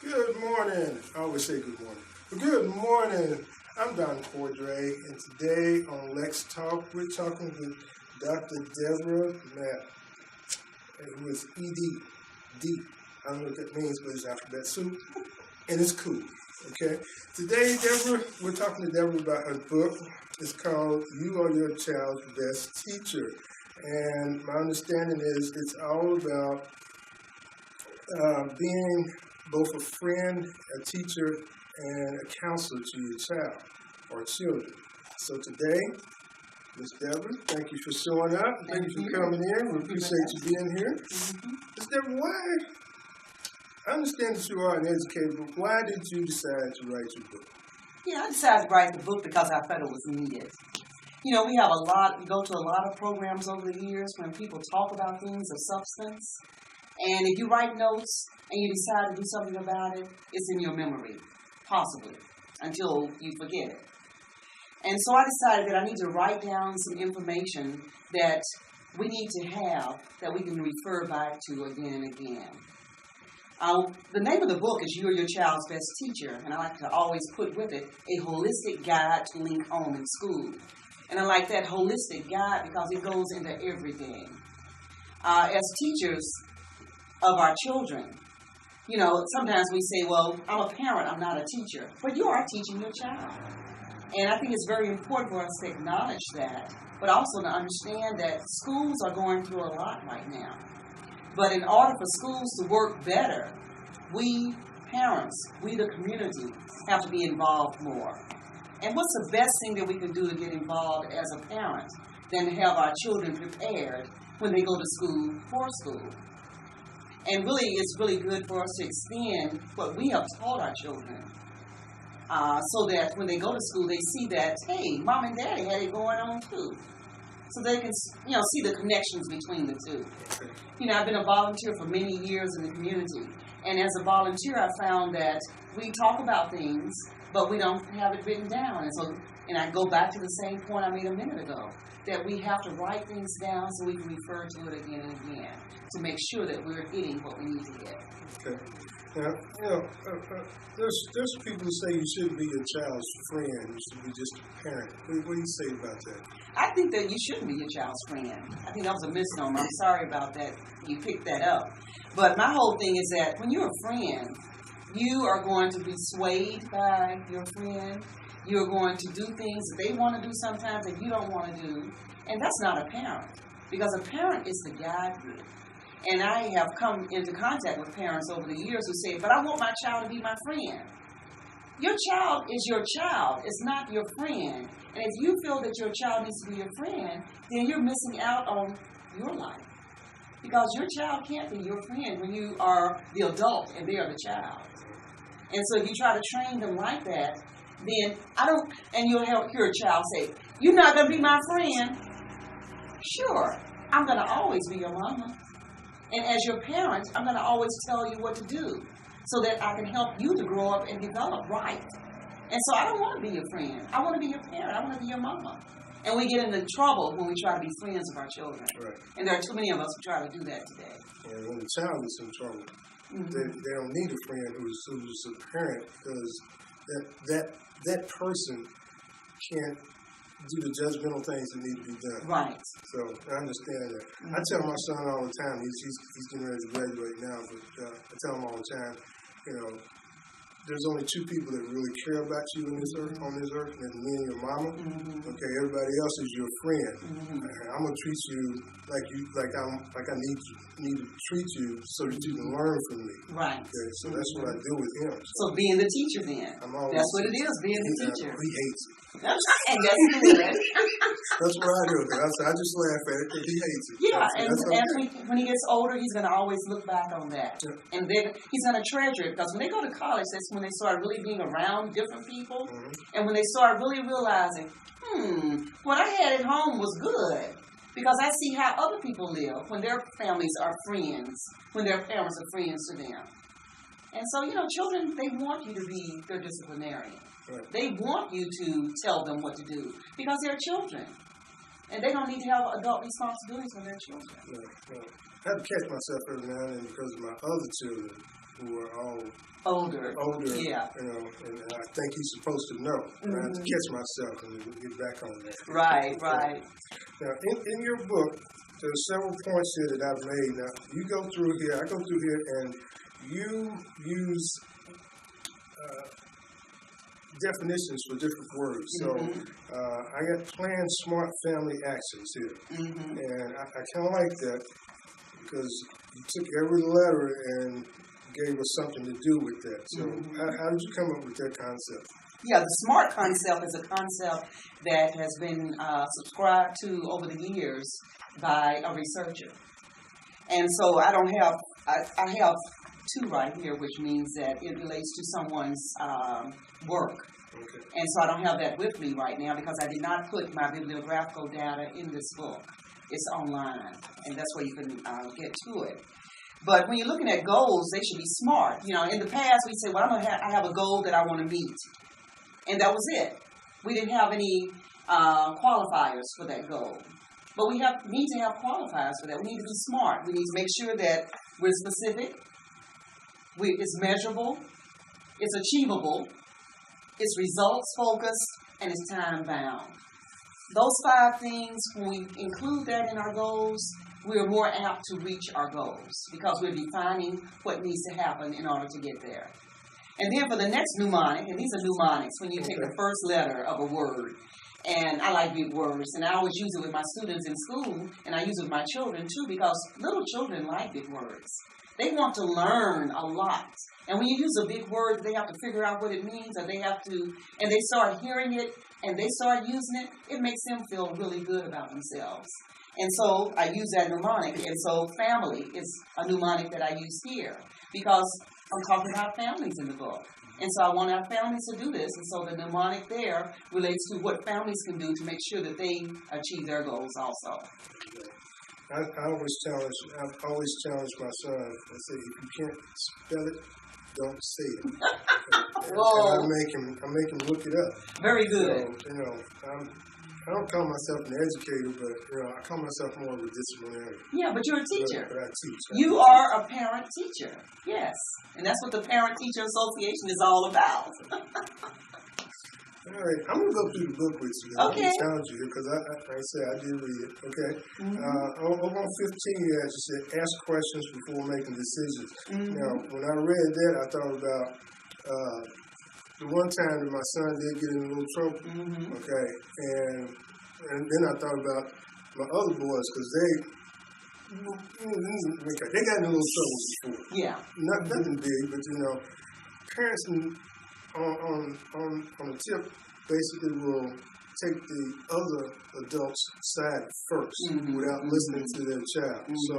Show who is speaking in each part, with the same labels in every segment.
Speaker 1: Good morning. I always say good morning. But good morning. I'm Don Cordray, and today on Let's Talk, we're talking with Dr. DeBora Mapp, who is ED. D. I don't know what that means, but it's alphabet soup, and it's cool. Okay. Today, Deborah, we're talking to Deborah about her book. It's called "You Are Your Child's Best Teacher," and my understanding is it's all about being both a friend, a teacher, and a counselor to your child or children. So today, Ms. Deborah, thank you for showing up. Thank you for coming in. We appreciate you being here. Ms. Deborah, why? I understand that you are an educator, but why did you decide to write your book?
Speaker 2: Yeah, I decided to write the book because I felt it was needed. You know, we go to a lot of programs over the years when people talk about things of substance. And if you write notes and you decide to do something about it, it's in your memory, possibly, until you forget it. And so I decided that I need to write down some information that we need to have that we can refer back to again and again. The name of the book is You Are Your Child's Best Teacher, and I like to always put with it a holistic guide to link home and school. And I like that holistic guide because it goes into everything. As teachers of our children, you know, sometimes we say, well, I'm a parent, I'm not a teacher. But you are teaching your child. And I think it's very important for us to acknowledge that, but also to understand that schools are going through a lot right now. But in order for schools to work better, we parents, we the community, have to be involved more. And what's the best thing that we can do to get involved as a parent than to have our children prepared when they go to school for school? And really, it's really good for us to extend what we have taught our children so that when they go to school, they see that, hey, mom and daddy had it going on too. So they can, see the connections between the two. You know, I've been a volunteer for many years in the community. And as a volunteer, I found that we talk about things, but we don't have it written down. And I go back to the same point I made a minute ago, that we have to write things down so we can refer to it again and again to make sure that we're getting what we need to get.
Speaker 1: Okay. Now, there's people who say you shouldn't be your child's friend. You should be just a parent. What do you say about that?
Speaker 2: I think that you shouldn't be your child's friend. I think that was a misnomer. I'm sorry about that. You picked that up. But my whole thing is that when you're a friend, you are going to be swayed by your friend. You're going to do things that they want to do sometimes that you don't want to do. And that's not a parent. Because a parent is to guide you. And I have come into contact with parents over the years who say, but I want my child to be my friend. Your child is your child. It's not your friend. And if you feel that your child needs to be your friend, then you're missing out on your life. Because your child can't be your friend when you are the adult and they are the child. And so if you try to train them like that, then and you'll hear a child say, you're not going to be my friend. Sure, I'm going to always be your mama. And as your parent, I'm going to always tell you what to do so that I can help you to grow up and develop right. And so I don't want to be your friend. I want to be your parent. I want to be your mama. And we get into trouble when we try to be friends of our children. Right. And there are too many of us who try to do that today.
Speaker 1: And when the child is in trouble, they don't need a friend who's a parent, because that person can't do the judgmental things that need to be done.
Speaker 2: Right.
Speaker 1: So I understand that. I tell my son all the time, he's getting ready to graduate now, but I tell him all the time, there's only two people that really care about you on this earth, and that's me and your mama. Okay, everybody else is your friend. I'm gonna treat you like I need to treat you so that you can learn from me.
Speaker 2: Right.
Speaker 1: Okay, so that's what I do with him.
Speaker 2: So being the teacher then. That's what it is, being the teacher.
Speaker 1: He hates it.
Speaker 2: And that's good.
Speaker 1: That's what I do. I just laugh at it because he hates it.
Speaker 2: Yeah,
Speaker 1: and
Speaker 2: when he gets older, he's going to always look back on that. Yeah. And then he's going to treasure it, because when they go to college, that's when they start really being around different people. And when they start really realizing, what I had at home was good. Because I see how other people live when their families are friends, when their parents are friends to them. And so, children, they want you to be their disciplinarian. Right. They want you to tell them what to do because they're children. And they don't need to have adult responsibilities for their children.
Speaker 1: No. I have to catch myself every now and then because of my other children. who are all
Speaker 2: older.
Speaker 1: Yeah. And I think he's supposed to know. I have to catch myself and get back on that.
Speaker 2: Right.
Speaker 1: Now, in your book, there are several points here that I've made. Now, you go through here, I go through here, and you use definitions for different words. So I got planned smart family actions here. And I kind of like that because you took every letter and gave us something to do with that. So how did you come up with that concept?
Speaker 2: Yeah, the SMART concept is a concept that has been subscribed to over the years by a researcher. And so I have two right here, which means that it relates to someone's work.
Speaker 1: Okay.
Speaker 2: And so I don't have that with me right now because I did not put my bibliographical data in this book. It's online, and that's where you can get to it. But when you're looking at goals, they should be SMART. You know, in the past, we say, well, I have a goal that I want to meet. And that was it. We didn't have any qualifiers for that goal. But we need to have qualifiers for that. We need to be smart. We need to make sure that we're specific, it's measurable, it's achievable, it's results focused, and it's time bound. Those 5 things, when we include that in our goals, we are more apt to reach our goals because we're defining what needs to happen in order to get there. And then for the next mnemonic, and these are mnemonics, when you take the first letter of a word, and I like big words, and I always use it with my students in school, and I use it with my children too, because little children like big words. They want to learn a lot. And when you use a big word, they have to figure out what it means, or and they start hearing it, and they start using it, it makes them feel really good about themselves. And so I use that mnemonic. And so family is a mnemonic that I use here because I'm talking about families in the book. And so I want our families to do this. And so the mnemonic there relates to what families can do to make sure that they achieve their goals also.
Speaker 1: I've always challenged my son. I say, if you can't spell it, don't say it. And I make him look it up.
Speaker 2: Very good.
Speaker 1: So, I don't call myself an educator, but I call myself more of a disciplinarian.
Speaker 2: Yeah, but you're a teacher.
Speaker 1: But I teach.
Speaker 2: You are a parent teacher. Yes, and that's what the Parent Teacher Association is all about.
Speaker 1: All right, I'm gonna go through the book with you.
Speaker 2: Okay.
Speaker 1: I'm gonna challenge you here because, like I said, I did read it. Okay. Over on 15, you actually said ask questions before making decisions. Now, when I read that, I thought about the one time that my son did get in a little trouble. Okay, and then I thought about my other boys because they got in a little trouble before.
Speaker 2: Yeah.
Speaker 1: Nothing big, but parents on the tip basically will take the other adult's side first without listening to their child. So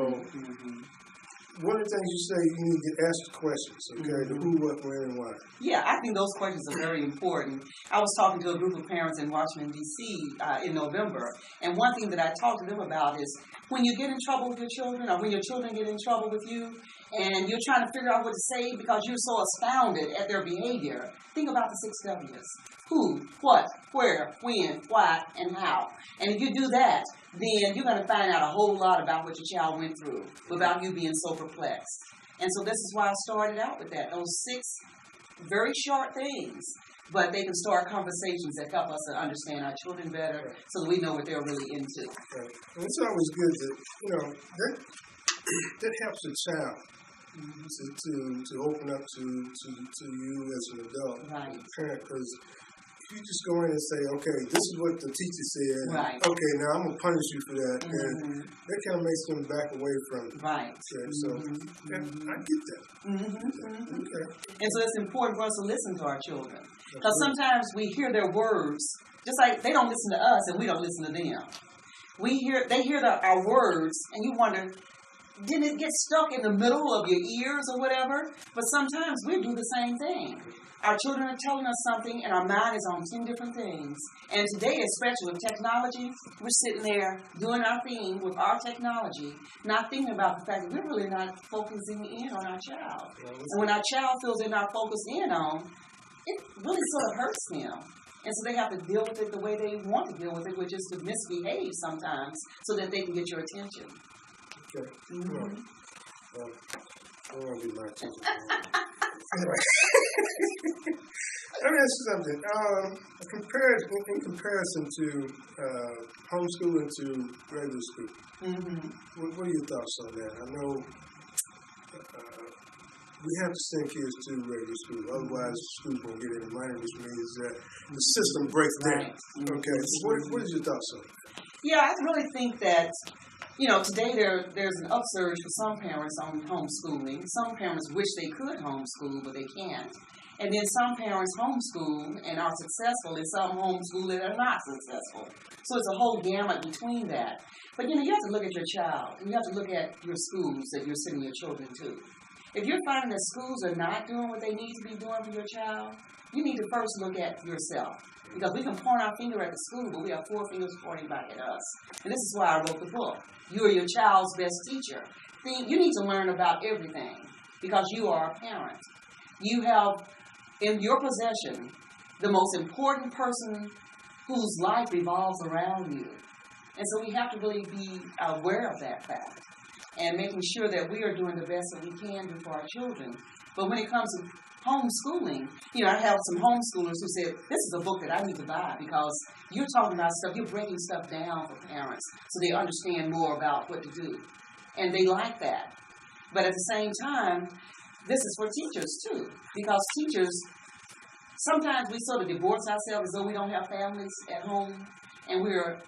Speaker 1: one of the things you say, you need to ask the questions, okay? The who, what, when, and why.
Speaker 2: Yeah, I think those questions are very important. I was talking to a group of parents in Washington, D.C. In November, and one thing that I talked to them about is when you get in trouble with your children or when your children get in trouble with you and you're trying to figure out what to say because you're so astounded at their behavior, think about the 6 W's. Who, what, where, when, why, and how. And if you do that, then you're going to find out a whole lot about what your child went through without you being so perplexed. And so this is why I started out with that. Those 6 very short things, but they can start conversations that help us to understand our children better so that we know what they're really into.
Speaker 1: Right. And it's always good that, that helps the child to open up to you as an adult, parent, because you just go in and say, okay, this is what the teacher said.
Speaker 2: Right.
Speaker 1: Okay, now I'm going to punish you for that. And that kind of makes them back away from it.
Speaker 2: Right.
Speaker 1: Okay, so I get that. Okay.
Speaker 2: And so it's important for us to listen to our children. Because sometimes we hear their words, just like they don't listen to us and we don't listen to them. They hear our words and you wonder, didn't it get stuck in the middle of your ears or whatever? But sometimes we do the same thing. Our children are telling us something and our mind is on 10 different things. And today, especially with technology, we're sitting there doing our thing with our technology, not thinking about the fact that we're really not focusing in on our child. And when our child feels they're not focused in on, it really sort of hurts them. And so they have to deal with it the way they want to deal with it, which is to misbehave sometimes so that they can get your attention.
Speaker 1: Okay. I want to be my teacher. Anyway, let me ask you something. In comparison to homeschooling to regular school, what are your thoughts on that? I know we have to send kids to regular school, otherwise school won't get any money, which means that the system breaks down. Okay, so what is your thoughts on that?
Speaker 2: Yeah, I really think that, today there's an upsurge for some parents on homeschooling. Some parents wish they could homeschool, but they can't. And then some parents homeschool and are successful, and some homeschool and are not successful. So it's a whole gamut between that. But, you have to look at your child, and you have to look at your schools that you're sending your children to. If you're finding that schools are not doing what they need to be doing for your child, you need to first look at yourself. Because we can point our finger at the school, but we have 4 fingers pointing back at us. And this is why I wrote the book. You are your child's best teacher. You need to learn about everything because you are a parent. You have in your possession the most important person whose life revolves around you. And so we have to really be aware of that fact and making sure that we are doing the best that we can do for our children. But when it comes to homeschooling, I have some homeschoolers who said, this is a book that I need to buy because you're talking about stuff, you're breaking stuff down for parents so they understand more about what to do. And they like that. But at the same time, this is for teachers too, because teachers, sometimes we sort of divorce ourselves as though we don't have families at home, and we're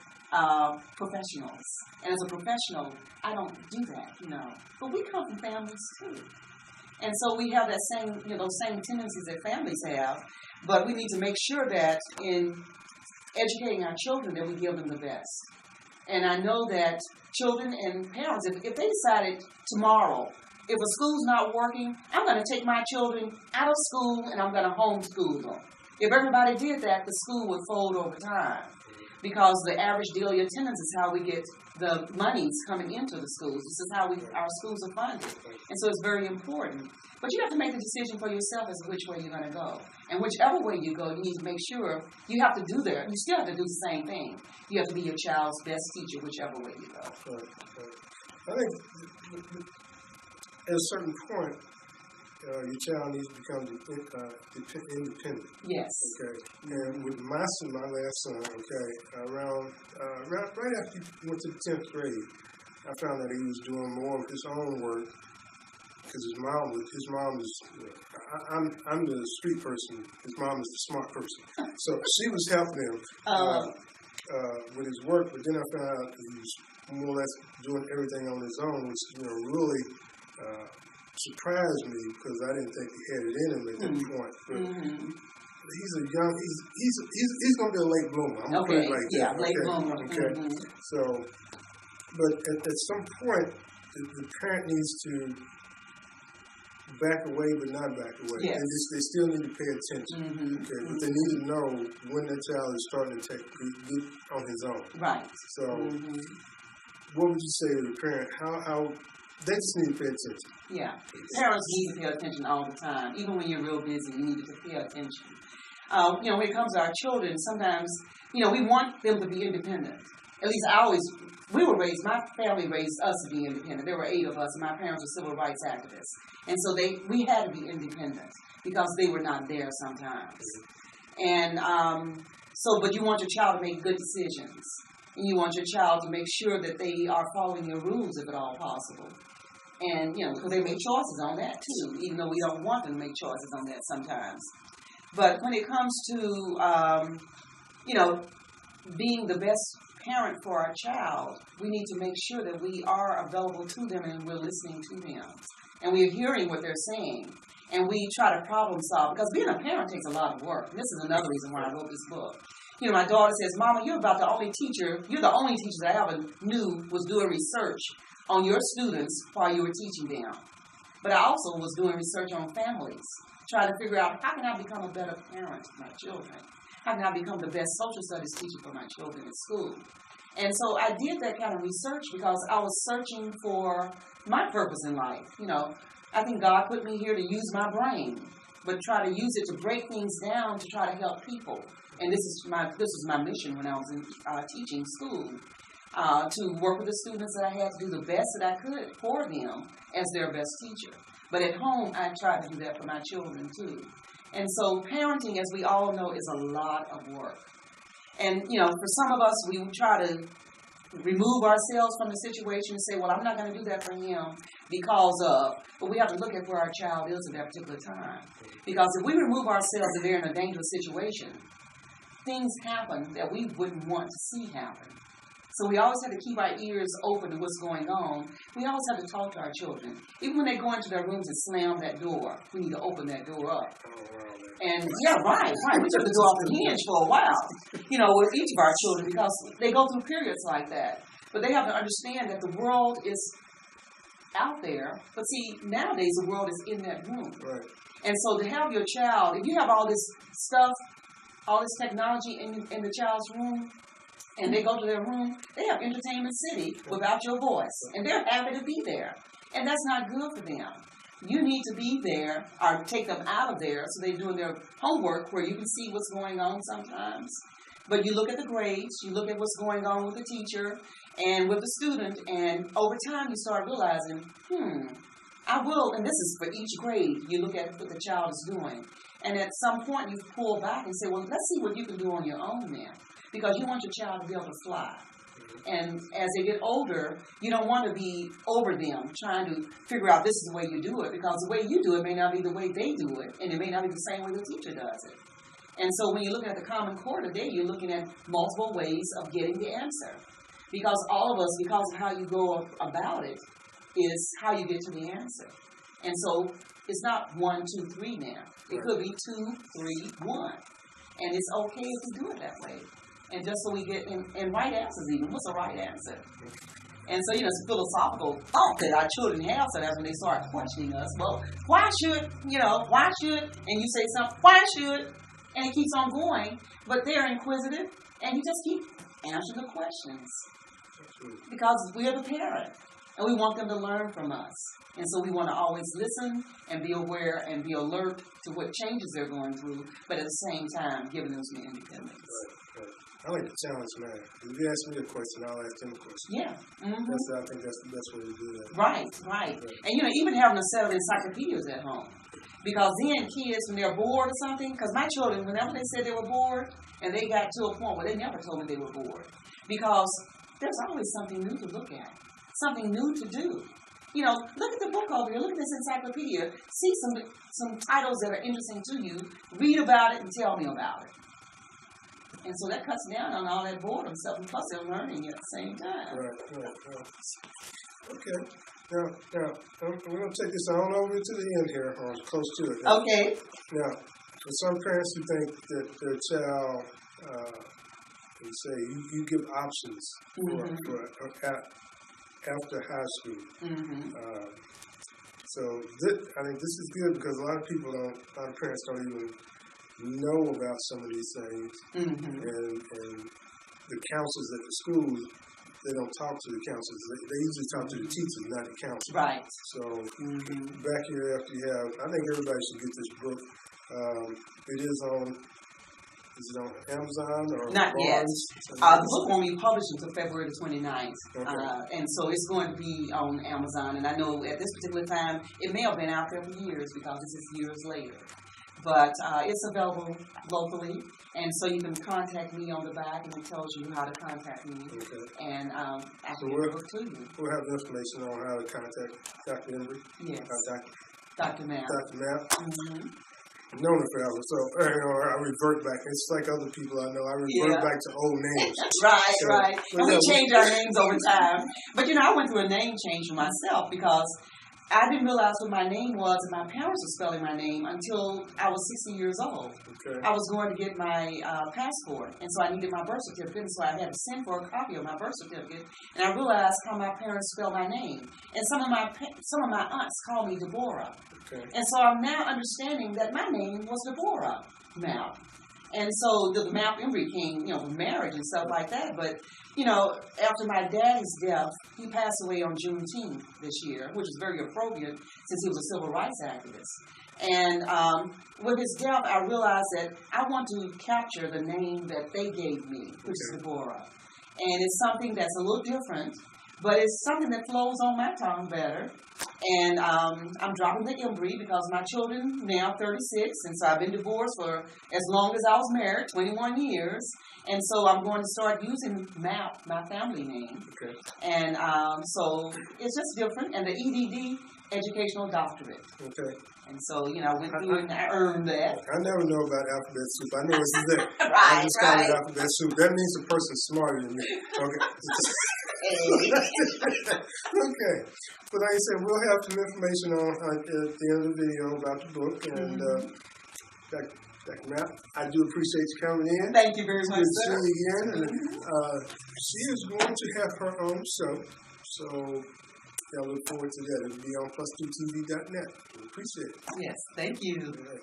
Speaker 2: professionals. And as a professional, I don't do that, But we come from families too. And so we have that same, those same tendencies that families have, but we need to make sure that in educating our children that we give them the best. And I know that children and parents, if they decided tomorrow, if a school's not working, I'm going to take my children out of school and I'm going to homeschool them. If everybody did that, the school would fold over time because the average daily attendance is how we get the monies coming into the schools. This is how our schools are funded. And so it's very important. But you have to make the decision for yourself as to which way you're going to go. And whichever way you go, you need to make sure you have to do you still have to do the same thing. You have to be your child's best teacher, whichever way you go.
Speaker 1: I think at a certain point, your child needs to become independent.
Speaker 2: Yes.
Speaker 1: Okay. And with my last son, okay, right after he went to the 10th grade, I found that he was doing more of his own work because his mom is, I'm the street person. His mom is the smart person. So she was helping him with his work, but then I found out that he was more or less doing everything on his own, which really surprised me because I didn't think he had it in him at that point. But he's a young, he's going to be a late bloomer. I'm going to put it like that.
Speaker 2: Late bloomer.
Speaker 1: Okay. So, but at some point, the parent needs to back away, but not back away.
Speaker 2: Yes.
Speaker 1: And they still need to pay attention. Okay, but they need to know when that child is starting to take good on his own.
Speaker 2: Right.
Speaker 1: So, what would you say to the parent? How they just need to pay attention.
Speaker 2: Yeah, parents need to pay attention all the time. Even when you're real busy, you need to pay attention. When it comes to our children, sometimes, we want them to be independent. At least my family raised us to be independent. There were 8 of us, and my parents were civil rights activists. And so we had to be independent because they were not there sometimes. And but you want your child to make good decisions. And you want your child to make sure that they are following your rules if at all possible. And, because they make choices on that too, even though we don't want them to make choices on that sometimes. But when it comes to, being the best parent for our child, we need to make sure that we are available to them and we're listening to them. And we're hearing what they're saying. And we try to problem solve. Because being a parent takes a lot of work. And this is another reason why I wrote this book. My daughter says, Mama, you're the only teacher that I ever knew was doing research on your students while you were teaching them. But I also was doing research on families, trying to figure out how can I become a better parent to my children? How can I become the best social studies teacher for my children at school? And so I did that kind of research because I was searching for my purpose in life. I think God put me here to use my brain, but try to use it to break things down to try to help people. And this is my mission when I was in teaching school, to work with the students that I had to do the best that I could for them as their best teacher. But at home, I try to do that for my children too. And so parenting, as we all know, is a lot of work. And, for some of us, we try to remove ourselves from the situation and say, well, I'm not going to do that for him because of, but we have to look at where our child is at that particular time. Because if we remove ourselves and they're in a dangerous situation, things happen that we wouldn't want to see happen. So we always have to keep our ears open to what's going on. We always have to talk to our children. Even when they go into their rooms and slam that door, we need to open that door up. And right. We took the door off the hinge for a while, with each of our children because they go through periods like that. But they have to understand that the world is out there. But see, nowadays the world is in that room. Right. And so to have your child, if you have all this stuff, all this technology in the child's room, and they go to their room, they have Entertainment City without your voice. And they're happy to be there. And that's not good for them. You need to be there or take them out of there so they're doing their homework where you can see what's going on sometimes. But you look at the grades, you look at what's going on with the teacher and with the student, and over time you start realizing, I will, and this is for each grade, you look at what the child is doing. And at some point you pull back and say, well, let's see what you can do on your own now. Because you want your child to be able to fly. And as they get older, you don't want to be over them trying to figure out this is the way you do it. Because the way you do it may not be the way they do it. And it may not be the same way the teacher does it. And so when you look at the Common Core today, you're looking at multiple ways of getting the answer. Because all of us, because of how you go about it, is how you get to the answer. And so it's not 1, 2, 3 now. It could be 2, 3, 1. And it's okay if we do it that way. And just so we get in right answers even. What's a right answer? And so, it's a philosophical thought that our children have. So that's when they start questioning us. Well, why should? And you say something, why should? And it keeps on going. But they're inquisitive. And you just keep answering the questions. Because we're the parent. And we want them to learn from us. And so we want to always listen and be aware and be alert to what changes they're going through. But at the same time, giving them some independence.
Speaker 1: Right. I like to challenge, man. If you ask me a question, I'll ask them a question.
Speaker 2: Yeah. Mm-hmm.
Speaker 1: I think that's the best way to do that.
Speaker 2: Right. And, even having a set of encyclopedias at home. Because then kids, when they're bored or something, because my children, whenever they said they were bored, and they got to a point where they never told me they were bored. Because there's always something new to look at. Something new to do. Look at the book over here. Look at this encyclopedia. See some titles that are interesting to you. Read about it and tell me about it. And so that cuts down on all that boredom stuff, and plus they're learning at the same time.
Speaker 1: Right. Okay. Now, we're going to take this on over to the end here, or close to it.
Speaker 2: Okay.
Speaker 1: Now, for some parents who think that their child, you give options for after high school. Mm-hmm. I think this is good because a lot of parents don't even know about some of these things. Mm-hmm. And the counselors at the schools, they don't talk to the counselors. They usually talk to the teachers, not the counselors. Right. So back here after you have, I think everybody should get this book. It is on Amazon or
Speaker 2: not
Speaker 1: Barnes?
Speaker 2: Yet. The book won't be published until February the 29th. Okay. And so it's going to be on Amazon. And I know at this particular time, it may have been out there for years because this is years later. But it's available locally. And so you can contact me on the back, and it tells you how to contact me. Okay. And I can get the book to you. We'll have information on how to contact Dr. Embry. Yes. Dr. Mapp. Dr. Mapp. Mm-hmm. Known her forever, so I revert back. It's like other people I know. I revert back to old names. Right. And we change our names over time. But I went through a name change for myself because I didn't realize what my name was, and my parents were spelling my name until I was 60 years old. Okay. I was going to get my passport, and so I needed my birth certificate, and so I had to send for a copy of my birth certificate, and I realized how my parents spelled my name. And some of my aunts called me DeBora. Okay. And so I'm now understanding that my name was DeBora Mapp. And so the Mapp Embry came, from marriage and stuff like that. But, after my daddy's death, he passed away on Juneteenth this year, which is very appropriate since he was a civil rights activist. And with his death, I realized that I want to capture the name that they gave me, which is DeBora. And it's something that's a little different. but it's something that flows on my tongue better. And I'm dropping the embry because my children now 36, and so I've been divorced for as long as I was married, 21 years. And so I'm going to start using Mapp, my family name.
Speaker 1: Okay.
Speaker 2: And so it's just different. And the EDD, Educational Doctorate.
Speaker 1: Okay.
Speaker 2: And so, you know, I went through and I earned that.
Speaker 1: I never know about alphabet soup. I know it's there.
Speaker 2: Right,
Speaker 1: I just call it alphabet soup. That means the person's smarter than me. Okay. Okay. But like I said, we'll have some information on at the end of the video about the book. And Dr. Mapp, I do appreciate you coming in.
Speaker 2: Thank you very much,
Speaker 1: Good to
Speaker 2: sir.
Speaker 1: see you again. And, she is going to have her own show. So y'all look forward to that. It'll be on plus2tv.net. We appreciate it.
Speaker 2: Yes, thank you.
Speaker 1: All right.